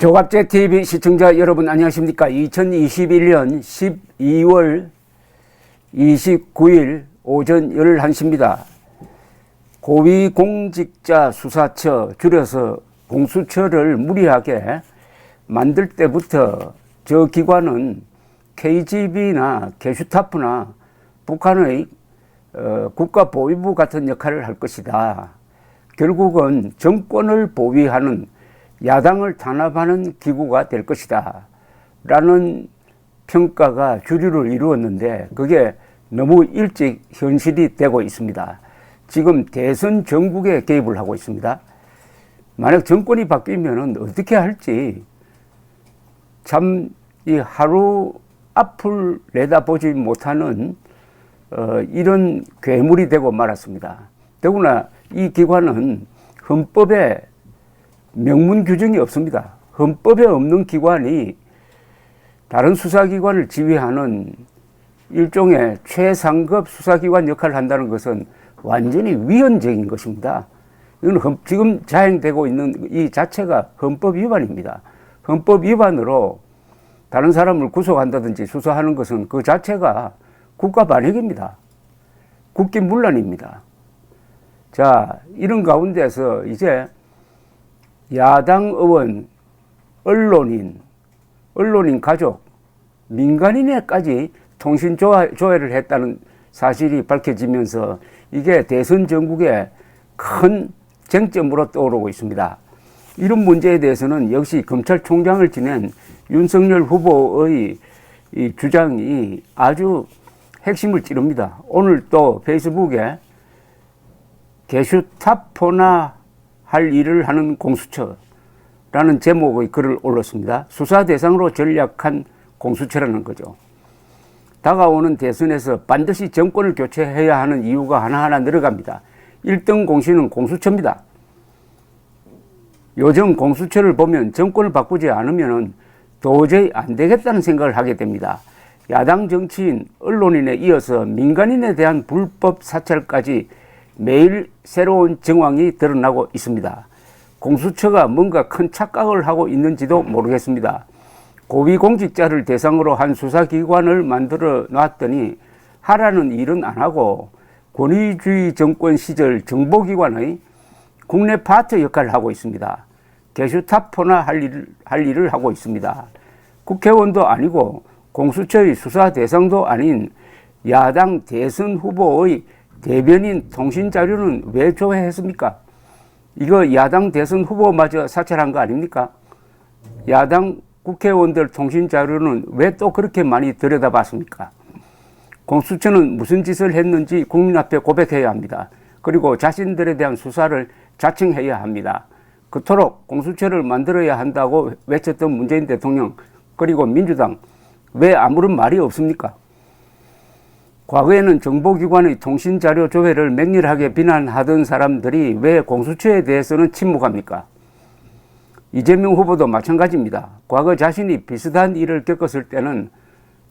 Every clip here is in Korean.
조갑제 TV 시청자 여러분 안녕하십니까? 2021년 12월 29일 오전 11시입니다. 고위공직자 수사처, 줄여서 공수처를 무리하게 만들 때부터 저 기관은 KGB나 게슈타프나 북한의 국가보위부 같은 역할을 할 것이다. 결국은 정권을 보위하는 야당을 탄압하는 기구가 될 것이다 라는 평가가 주류를 이루었는데 그게 너무 일찍 현실이 되고 있습니다. 지금 대선 전국에 개입을 하고 있습니다. 만약 정권이 바뀌면 어떻게 할지 참 이 하루 앞을 내다보지 못하는 이런 괴물이 되고 말았습니다. 더구나 이 기관은 헌법에 명문 규정이 없습니다. 헌법에 없는 기관이 다른 수사기관을 지휘하는 일종의 최상급 수사기관 역할을 한다는 것은 완전히 위헌적인 것입니다. 이건 지금 자행되고 있는 이 자체가 헌법 위반입니다. 헌법 위반으로 다른 사람을 구속한다든지 수사하는 것은 그 자체가 국가 반역입니다. 국기문란입니다. 자, 이런 가운데서 이제 야당 의원, 언론인 가족, 민간인에까지 통신 조회를 했다는 사실이 밝혀지면서 이게 대선 전국에 큰 쟁점으로 떠오르고 있습니다. 이런 문제에 대해서는 역시 검찰총장을 지낸 윤석열 후보의 이 주장이 아주 핵심을 찌릅니다. 오늘 또 페이스북에 게슈타포나 할 일을 하는 공수처라는 제목의 글을 올렸습니다. 수사 대상으로 전략한 공수처라는 거죠. 다가오는 대선에서 반드시 정권을 교체해야 하는 이유가 하나하나 늘어갑니다. 1등 공신은 공수처입니다. 요즘 공수처를 보면 정권을 바꾸지 않으면 도저히 안 되겠다는 생각을 하게 됩니다. 야당 정치인, 언론인에 이어서 민간인에 대한 불법 사찰까지 매일 새로운 정황이 드러나고 있습니다. 공수처가 뭔가 큰 착각을 하고 있는지도 모르겠습니다. 고위공직자를 대상으로 한 수사기관을 만들어 놨더니 하라는 일은 안 하고 권위주의 정권 시절 정보기관의 국내 파트 역할을 하고 있습니다. 게슈타포나 할 일을 하고 있습니다. 국회의원도 아니고 공수처의 수사 대상도 아닌 야당 대선 후보의 대변인 통신자료는 왜 조회했습니까? 이거 야당 대선 후보마저 사찰한 거 아닙니까? 야당 국회의원들 통신자료는 왜 또 그렇게 많이 들여다봤습니까? 공수처는 무슨 짓을 했는지 국민 앞에 고백해야 합니다. 그리고 자신들에 대한 수사를 자청해야 합니다. 그토록 공수처를 만들어야 한다고 외쳤던 문재인 대통령 그리고 민주당 왜 아무런 말이 없습니까? 과거에는 정보기관의 통신자료 조회를 맹렬하게 비난하던 사람들이 왜 공수처에 대해서는 침묵합니까? 이재명 후보도 마찬가지입니다. 과거 자신이 비슷한 일을 겪었을 때는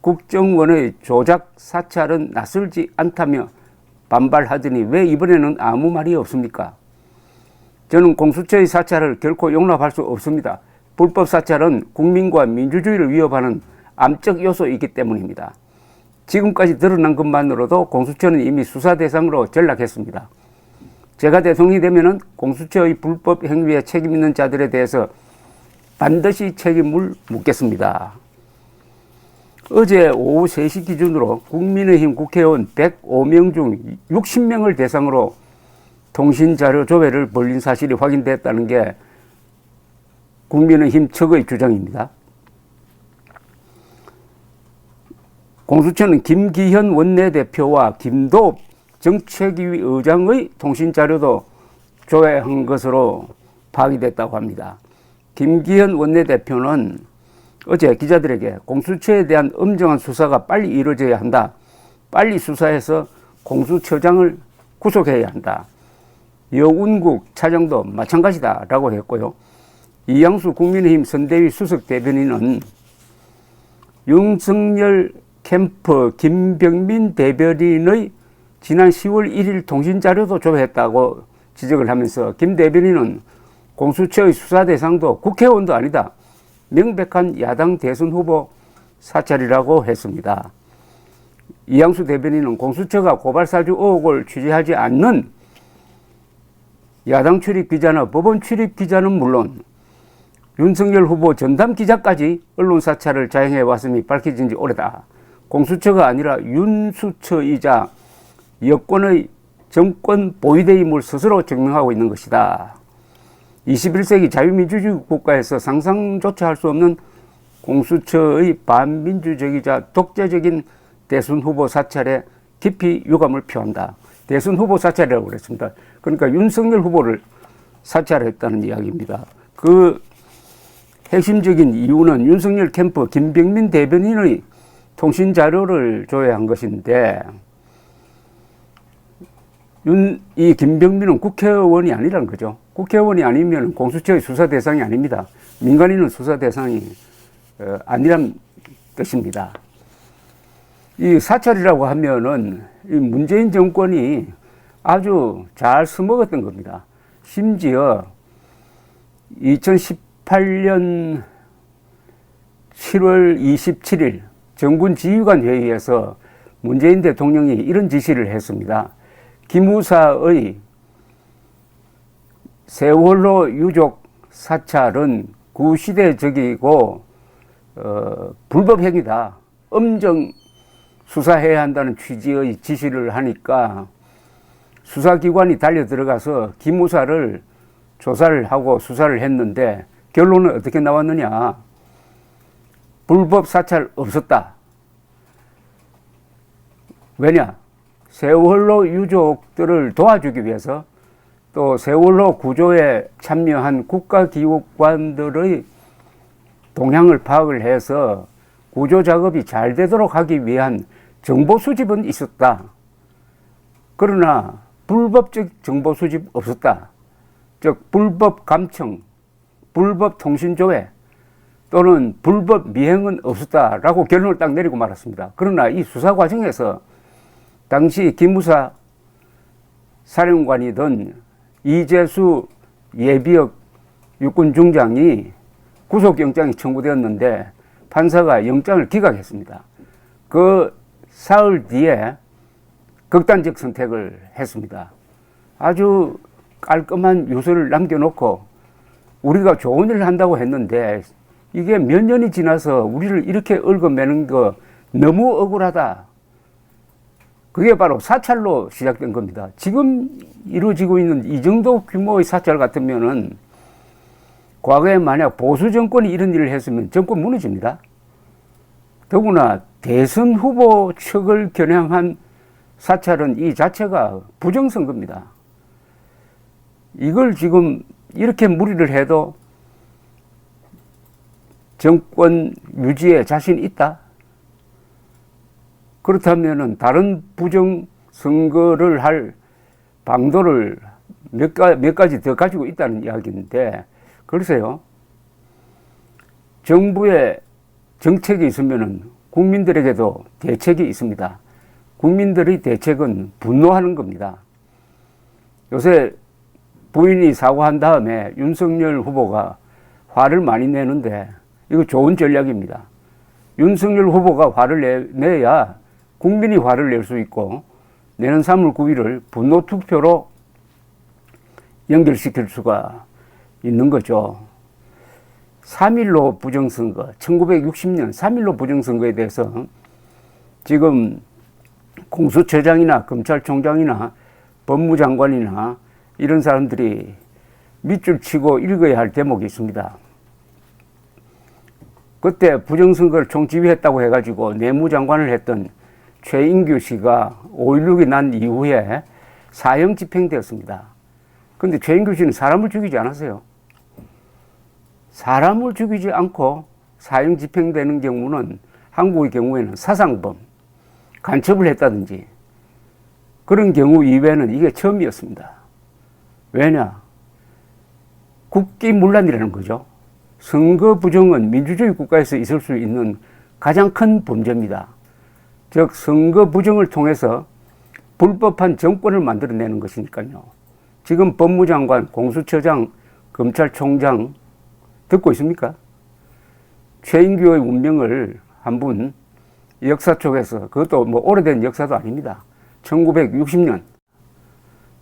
국정원의 조작 사찰은 낯설지 않다며 반발하더니 왜 이번에는 아무 말이 없습니까? 저는 공수처의 사찰을 결코 용납할 수 없습니다. 불법 사찰은 국민과 민주주의를 위협하는 암적 요소이기 때문입니다. 지금까지 드러난 것만으로도 공수처는 이미 수사 대상으로 전락했습니다. 제가 대통령이 되면은 공수처의 불법 행위에 책임 있는 자들에 대해서 반드시 책임을 묻겠습니다. 어제 오후 3시 기준으로 국민의힘 국회의원 105명 중 60명을 대상으로 통신자료 조회를 벌린 사실이 확인됐다는 게 국민의힘 측의 주장입니다. 공수처는 김기현 원내대표와 김도읍 정책위 의장의 통신자료도 조회한 것으로 파악이 됐다고 합니다. 김기현 원내대표는 어제 기자들에게 공수처에 대한 엄정한 수사가 빨리 이루어져야 한다. 빨리 수사해서 공수처장을 구속해야 한다. 여운국 차장도 마찬가지다 라고 했고요. 이양수 국민의힘 선대위 수석 대변인은 윤석열 캠프 김병민 대변인의 지난 10월 1일 통신자료도 조회했다고 지적을 하면서 김 대변인은 공수처의 수사 대상도 국회의원도 아니다. 명백한 야당 대선 후보 사찰이라고 했습니다. 이양수 대변인은 공수처가 고발사주 의혹을 취재하지 않는 야당 출입 기자나 법원 출입 기자는 물론 윤석열 후보 전담 기자까지 언론 사찰을 자행해 왔음이 밝혀진 지 오래다. 공수처가 아니라 윤수처이자 여권의 정권 보위대임을 스스로 증명하고 있는 것이다. 21세기 자유민주주의 국가에서 상상조차 할 수 없는 공수처의 반민주적이자 독재적인 대선 후보 사찰에 깊이 유감을 표한다. 대선 후보 사찰이라고 그랬습니다. 그러니까 윤석열 후보를 사찰했다는 이야기입니다. 그 핵심적인 이유는 윤석열 캠프 김병민 대변인의 통신 자료를 조회한 것인데, 이 김병민은 국회의원이 아니라는 거죠. 국회의원이 아니면 공수처의 수사 대상이 아닙니다. 민간인은 수사 대상이 아니란 뜻입니다. 이 사찰이라고 하면은 이 문재인 정권이 아주 잘 써먹었던 겁니다. 심지어 2018년 7월 27일 정군 지휘관 회의에서 문재인 대통령이 이런 지시를 했습니다. 기무사의 세월호 유족 사찰은 구시대적이고 불법 행위다. 엄정 수사해야 한다는 취지의 지시를 하니까 수사기관이 달려 들어가서 기무사를 조사를 하고 수사를 했는데 결론은 어떻게 나왔느냐. 불법 사찰 없었다. 왜냐? 세월호 유족들을 도와주기 위해서 또 세월호 구조에 참여한 국가기관들의 동향을 파악을 해서 구조 작업이 잘 되도록 하기 위한 정보 수집은 있었다. 그러나 불법적 정보 수집 없었다. 즉 불법 감청, 불법 통신 조회 또는 불법 미행은 없었다라고 결론을 딱 내리고 말았습니다. 그러나 이 수사 과정에서 당시 기무사 사령관이던 이재수 예비역 육군 중장이 구속영장이 청구되었는데 판사가 영장을 기각했습니다. 그 사흘 뒤에 극단적 선택을 했습니다. 아주 깔끔한 유서를 남겨놓고 우리가 좋은 일을 한다고 했는데 이게 몇 년이 지나서 우리를 이렇게 얽어매는 거 너무 억울하다. 그게 바로 사찰로 시작된 겁니다. 지금 이루어지고 있는 이 정도 규모의 사찰 같으면은 과거에 만약 보수 정권이 이런 일을 했으면 정권 무너집니다. 더구나 대선 후보 측을 겨냥한 사찰은 이 자체가 부정선거입니다. 이걸 지금 이렇게 무리를 해도 정권 유지에 자신이 있다? 그렇다면은 다른 부정선거를 할 방도를 몇 가지 더 가지고 있다는 이야기인데, 글쎄요. 정부의 정책이 있으면은 국민들에게도 대책이 있습니다. 국민들의 대책은 분노하는 겁니다. 요새 부인이 사과한 다음에 윤석열 후보가 화를 많이 내는데 이거 좋은 전략입니다. 윤석열 후보가 화를 내야 국민이 화를 낼 수 있고 내년 3월 9일을 분노 투표로 연결시킬 수가 있는 거죠. 3.15 부정선거, 1960년 3.15 부정선거에 대해서 지금 공수처장이나 검찰총장이나 법무장관이나 이런 사람들이 밑줄 치고 읽어야 할 대목이 있습니다. 그때 부정선거를 총지휘했다고 해가지고 내무장관을 했던 최인규 씨가 5.16이 난 이후에 사형 집행되었습니다. 그런데 최인규 씨는 사람을 죽이지 않았어요. 사람을 죽이지 않고 사형 집행되는 경우는 한국의 경우에는 사상범, 간첩을 했다든지 그런 경우 이외에는 이게 처음이었습니다. 왜냐? 국기문란이라는 거죠. 선거 부정은 민주주의 국가에서 있을 수 있는 가장 큰 범죄입니다. 즉 선거 부정을 통해서 불법한 정권을 만들어내는 것이니까요. 지금 법무장관, 공수처장, 검찰총장 듣고 있습니까? 최인규의 운명을 한 분 역사 쪽에서, 그것도 뭐 오래된 역사도 아닙니다. 1960년.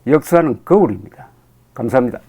역사는 거울입니다. 감사합니다.